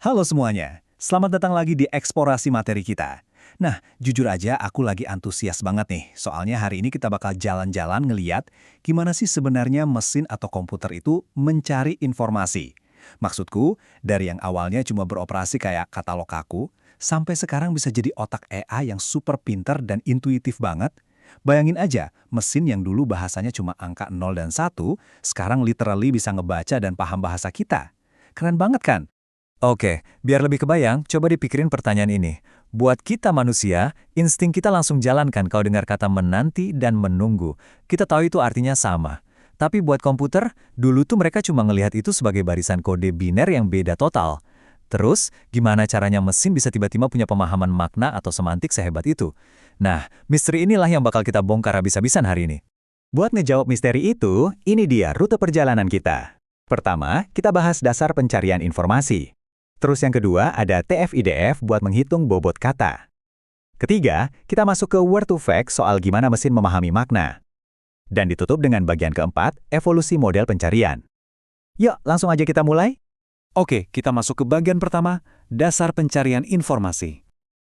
Halo semuanya, selamat datang lagi di eksplorasi materi kita. Nah, jujur aja aku lagi antusias banget nih, soalnya hari ini kita bakal jalan-jalan ngeliat gimana sih sebenarnya mesin atau komputer itu mencari informasi. Maksudku, dari yang awalnya cuma beroperasi kayak katalog aku, sampai sekarang bisa jadi otak AI yang super pinter dan intuitif banget. Bayangin aja, mesin yang dulu bahasanya cuma angka 0 dan 1, sekarang literally bisa ngebaca dan paham bahasa kita. Keren banget kan? Oke, biar lebih kebayang, coba dipikirin pertanyaan ini. Buat kita manusia, insting kita langsung jalankan kalau dengar kata menanti dan menunggu. Kita tahu itu artinya sama. Tapi buat komputer, dulu tuh mereka cuma ngelihat itu sebagai barisan kode biner yang beda total. Terus, gimana caranya mesin bisa tiba-tiba punya pemahaman makna atau semantik sehebat itu? Nah, misteri inilah yang bakal kita bongkar habis-habisan hari ini. Buat ngejawab misteri itu, ini dia rute perjalanan kita. Pertama, kita bahas dasar pencarian informasi. Terus yang kedua ada TF-IDF buat menghitung bobot kata. Ketiga, kita masuk ke word to fact soal gimana mesin memahami makna. Dan ditutup dengan bagian keempat, evolusi model pencarian. Yuk, langsung aja kita mulai. Oke, kita masuk ke bagian pertama, dasar pencarian informasi.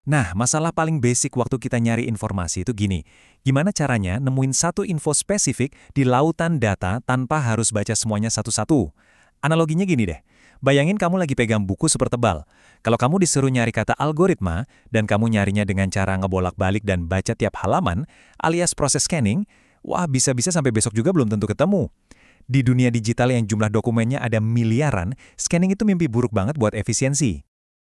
Nah, masalah paling basic waktu kita nyari informasi itu gini. Gimana caranya nemuin satu info spesifik di lautan data tanpa harus baca semuanya satu-satu? Analoginya gini deh. Bayangin kamu lagi pegang buku super tebal. Kalau kamu disuruh nyari kata algoritma, dan kamu nyarinya dengan cara ngebolak-balik dan baca tiap halaman, alias proses scanning, wah bisa-bisa sampai besok juga belum tentu ketemu. Di dunia digital yang jumlah dokumennya ada miliaran, scanning itu mimpi buruk banget buat efisiensi.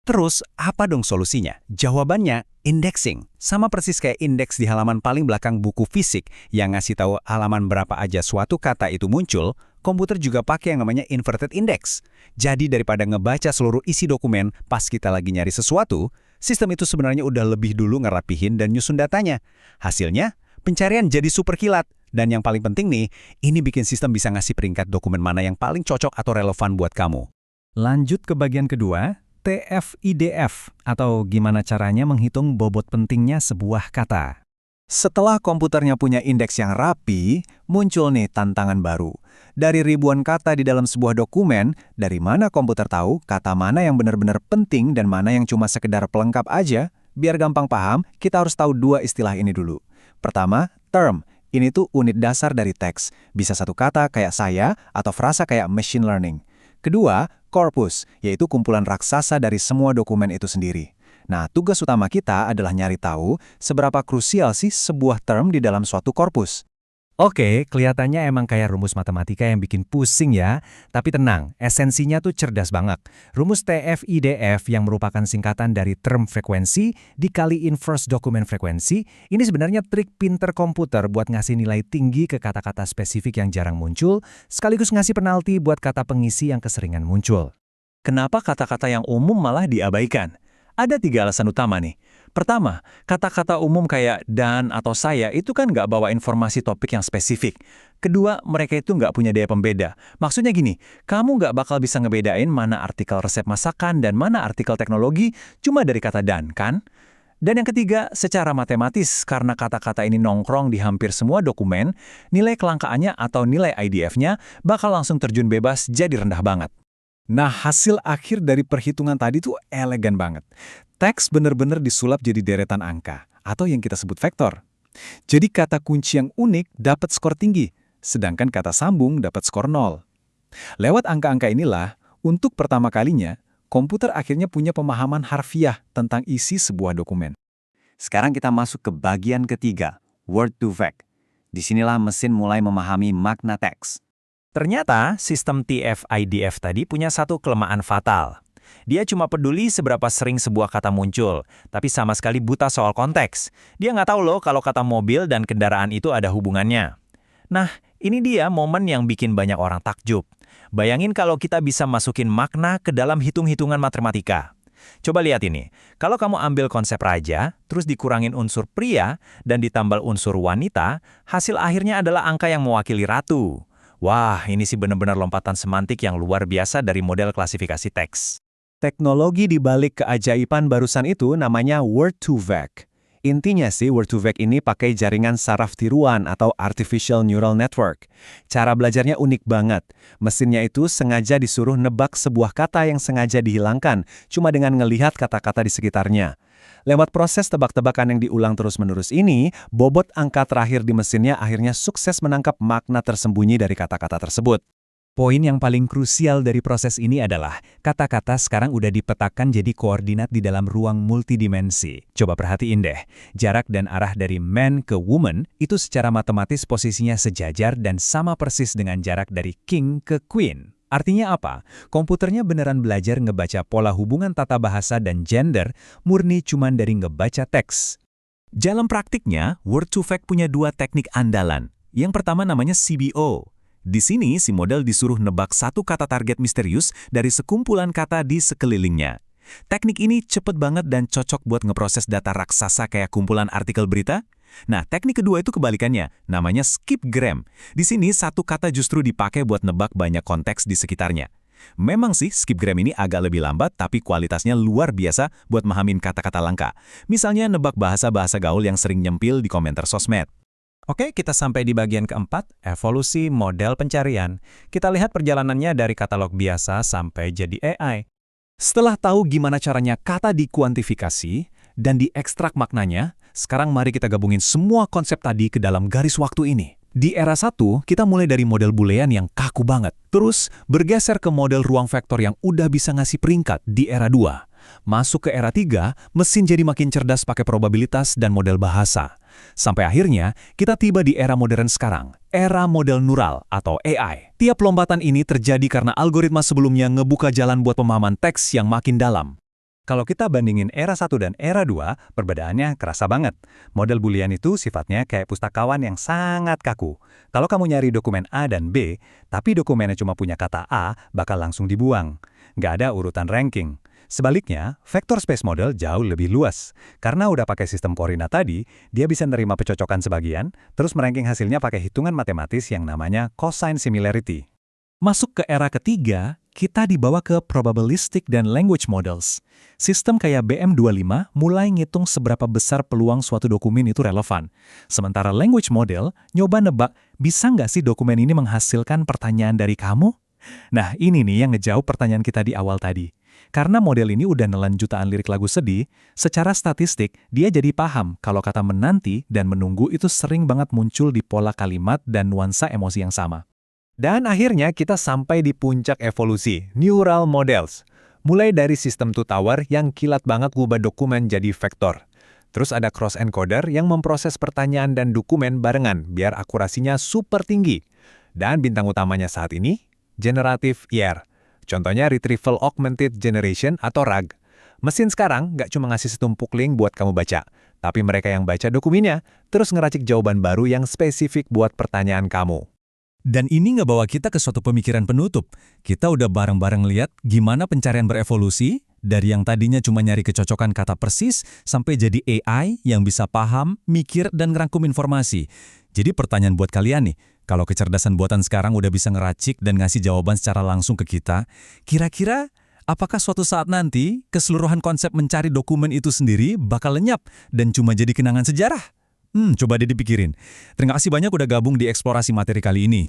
Terus, apa dong solusinya? Jawabannya, indexing. Sama persis kayak indeks di halaman paling belakang buku fisik yang ngasih tahu halaman berapa aja suatu kata itu muncul, komputer juga pakai yang namanya inverted index. Jadi daripada ngebaca seluruh isi dokumen pas kita lagi nyari sesuatu, sistem itu sebenarnya udah lebih dulu ngerapihin dan nyusun datanya. Hasilnya, pencarian jadi super kilat. Dan yang paling penting nih, ini bikin sistem bisa ngasih peringkat dokumen mana yang paling cocok atau relevan buat kamu. Lanjut ke bagian kedua, TF-IDF, atau gimana caranya menghitung bobot pentingnya sebuah kata. Setelah komputernya punya indeks yang rapi, muncul nih tantangan baru. Dari ribuan kata di dalam sebuah dokumen, dari mana komputer tahu kata mana yang benar-benar penting dan mana yang cuma sekedar pelengkap aja? Biar gampang paham, kita harus tahu dua istilah ini dulu. Pertama, term. Ini tuh unit dasar dari teks. Bisa satu kata kayak saya atau frasa kayak machine learning. Kedua, corpus, yaitu kumpulan raksasa dari semua dokumen itu sendiri. Nah, tugas utama kita adalah nyari tahu seberapa krusial sih sebuah term di dalam suatu korpus. Oke, kelihatannya emang kayak rumus matematika yang bikin pusing ya. Tapi tenang, esensinya tuh cerdas banget. Rumus TF-IDF yang merupakan singkatan dari term frekuensi dikali inverse dokumen frekuensi, ini sebenarnya trik pinter komputer buat ngasih nilai tinggi ke kata-kata spesifik yang jarang muncul, sekaligus ngasih penalti buat kata pengisi yang keseringan muncul. Kenapa kata-kata yang umum malah diabaikan? Ada 3 alasan utama nih. Pertama, kata-kata umum kayak dan atau saya itu kan nggak bawa informasi topik yang spesifik. Kedua, mereka itu nggak punya daya pembeda. Maksudnya gini, kamu nggak bakal bisa ngebedain mana artikel resep masakan dan mana artikel teknologi cuma dari kata dan, kan? Dan yang ketiga, secara matematis, karena kata-kata ini nongkrong di hampir semua dokumen, nilai kelangkaannya atau nilai IDF-nya bakal langsung terjun bebas jadi rendah banget. Nah, hasil akhir dari perhitungan tadi tuh elegan banget. Teks benar-benar disulap jadi deretan angka, atau yang kita sebut vektor. Jadi kata kunci yang unik dapat skor tinggi, sedangkan kata sambung dapat skor 0. Lewat angka-angka inilah, untuk pertama kalinya, komputer akhirnya punya pemahaman harfiah tentang isi sebuah dokumen. Sekarang kita masuk ke bagian ketiga, word to fact. Disinilah mesin mulai memahami makna teks. Ternyata, sistem TF-IDF tadi punya satu kelemahan fatal. Dia cuma peduli seberapa sering sebuah kata muncul, tapi sama sekali buta soal konteks. Dia nggak tahu loh kalau kata mobil dan kendaraan itu ada hubungannya. Nah, ini dia momen yang bikin banyak orang takjub. Bayangin kalau kita bisa masukin makna ke dalam hitung-hitungan matematika. Coba lihat ini, kalau kamu ambil konsep raja, terus dikurangin unsur pria, dan ditambal unsur wanita, hasil akhirnya adalah angka yang mewakili ratu. Wah, ini sih benar-benar lompatan semantik yang luar biasa dari model klasifikasi teks. Teknologi di balik keajaiban barusan itu namanya word to vec. Intinya sih, Word2Vec ini pakai jaringan saraf tiruan atau Artificial Neural Network. Cara belajarnya unik banget. Mesinnya itu sengaja disuruh nebak sebuah kata yang sengaja dihilangkan, cuma dengan ngelihat kata-kata di sekitarnya. Lewat proses tebak-tebakan yang diulang terus-menerus ini, bobot angka terakhir di mesinnya akhirnya sukses menangkap makna tersembunyi dari kata-kata tersebut. Poin yang paling krusial dari proses ini adalah kata-kata sekarang udah dipetakan jadi koordinat di dalam ruang multidimensi. Coba perhatiin deh, jarak dan arah dari man ke woman itu secara matematis posisinya sejajar dan sama persis dengan jarak dari king ke queen. Artinya apa? Komputernya beneran belajar ngebaca pola hubungan tata bahasa dan gender murni cuman dari ngebaca teks. Dalam praktiknya, Word2Vec punya dua teknik andalan. Yang pertama namanya CBO. Di sini, si model disuruh nebak satu kata target misterius dari sekumpulan kata di sekelilingnya. Teknik ini cepet banget dan cocok buat ngeproses data raksasa kayak kumpulan artikel berita. Nah, teknik kedua itu kebalikannya, namanya skipgram. Di sini, satu kata justru dipakai buat nebak banyak konteks di sekitarnya. Memang sih, skipgram ini agak lebih lambat, tapi kualitasnya luar biasa buat memahamin kata-kata langka. Misalnya nebak bahasa-bahasa gaul yang sering nyempil di komentar sosmed. Oke, kita sampai di bagian keempat, evolusi model pencarian. Kita lihat perjalanannya dari katalog biasa sampai jadi AI. Setelah tahu gimana caranya kata dikuantifikasi dan diekstrak maknanya, sekarang mari kita gabungin semua konsep tadi ke dalam garis waktu ini. Di era 1, kita mulai dari model boolean yang kaku banget. Terus, bergeser ke model ruang vektor yang udah bisa ngasih peringkat di era 2. Masuk ke era 3, mesin jadi makin cerdas pakai probabilitas dan model bahasa. Sampai akhirnya, kita tiba di era modern sekarang, era model neural atau AI. Tiap lompatan ini terjadi karena algoritma sebelumnya ngebuka jalan buat pemahaman teks yang makin dalam. Kalau kita bandingin era 1 dan era 2, perbedaannya kerasa banget. Model Boolean itu sifatnya kayak pustakawan yang sangat kaku. Kalau kamu nyari dokumen A dan B, tapi dokumennya cuma punya kata A, bakal langsung dibuang. Nggak ada urutan ranking. Sebaliknya, vector space model jauh lebih luas. Karena udah pakai sistem koordinat tadi, dia bisa nerima pecocokan sebagian, terus meranking hasilnya pakai hitungan matematis yang namanya cosine similarity. Masuk ke era ketiga, kita dibawa ke probabilistic dan language models. Sistem kayak BM25 mulai ngitung seberapa besar peluang suatu dokumen itu relevan. Sementara language model nyoba nebak, bisa nggak sih dokumen ini menghasilkan pertanyaan dari kamu? Nah, ini nih yang ngejawab pertanyaan kita di awal tadi. Karena model ini udah nelan jutaan lirik lagu sedih, secara statistik dia jadi paham kalau kata menanti dan menunggu itu sering banget muncul di pola kalimat dan nuansa emosi yang sama. Dan akhirnya kita sampai di puncak evolusi, neural models. Mulai dari sistem two tower yang kilat banget ngubah dokumen jadi vektor. Terus ada cross encoder yang memproses pertanyaan dan dokumen barengan biar akurasinya super tinggi. Dan bintang utamanya saat ini, generative AI. Contohnya Retrieval Augmented Generation atau RAG. Mesin sekarang nggak cuma ngasih setumpuk link buat kamu baca, tapi mereka yang baca dokumennya terus ngeracik jawaban baru yang spesifik buat pertanyaan kamu. Dan ini nggak bawa kita ke suatu pemikiran penutup. Kita udah bareng-bareng lihat gimana pencarian berevolusi, dari yang tadinya cuma nyari kecocokan kata persis, sampai jadi AI yang bisa paham, mikir, dan ngerangkum informasi. Jadi pertanyaan buat kalian nih, kalau kecerdasan buatan sekarang udah bisa ngeracik dan ngasih jawaban secara langsung ke kita, kira-kira apakah suatu saat nanti keseluruhan konsep mencari dokumen itu sendiri bakal lenyap dan cuma jadi kenangan sejarah? Coba deh dipikirin. Terima kasih banyak udah gabung di eksplorasi materi kali ini.